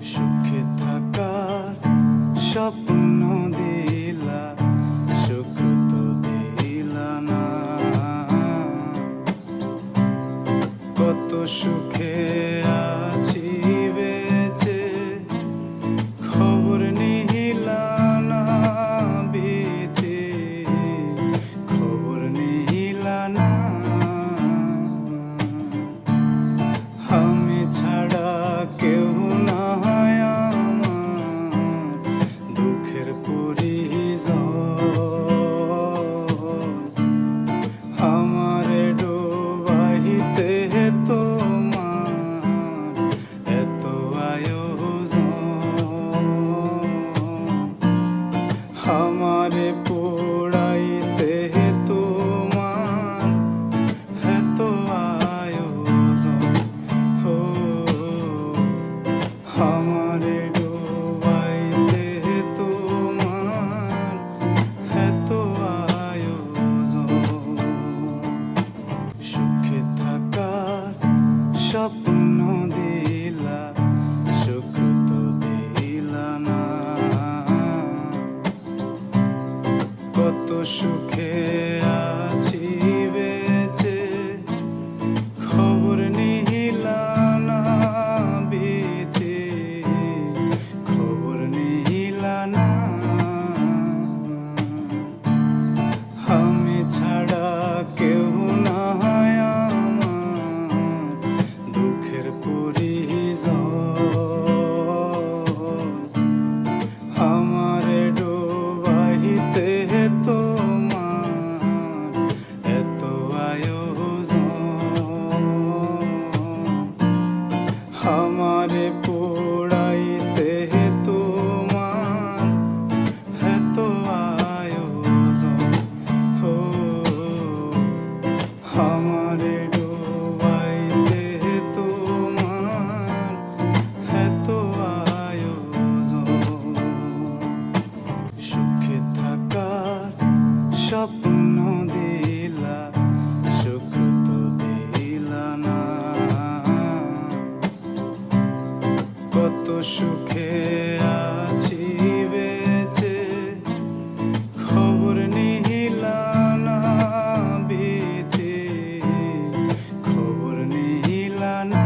সুখে থাকার স্বপ্ন দিলা, সুখ তো দিলা না। কত সুখে আছি বেঁচে, খবর নিহিলা না বিধি, খবর নিহিলা না। আমি ছাড়া কেউ নাই আমার, দুঃখের পরিজন। আমারে ডুবাইতে তোমার এত আয়োজন, আমারে পোড়াইতে তোমার এত আয়োজন। হো আমারে ডুবাইতে তোমার এত আয়োজন। সুখে থাকার স্বপ্ন দিলা, সুখ তো দিলা না। কত সুখে আছি বেঁচে, খবর নিহিলা না বিধি, খবর নিহিলা না। আমি ছাড়া কেউ নাই আমার, দুঃখের পরিজন। আমারে ডুবাইতে তোমার এত আয়োজন, আমারে পোড়াইতে তোমার এত আয়োজন। হো আমারে ডুবাইতে তোমার এত আয়োজন। সুখে থাকার স্বপ্ন দিলা, সুখ তো দিলা না। কত সুখে আছি বেঁচে, খবর নিহিলা না বিধি, খবর নিহিলা না।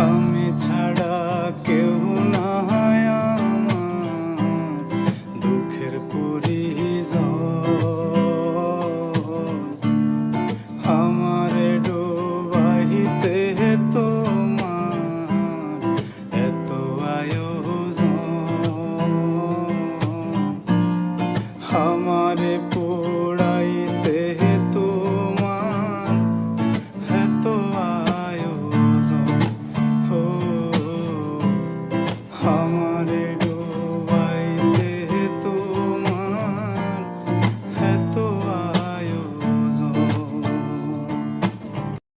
আমি ছাড়া কেউ নাই আমার, দুঃখের পরিজন। আমারে ডুবাইতে তোমার এত আয়োজন, আমারে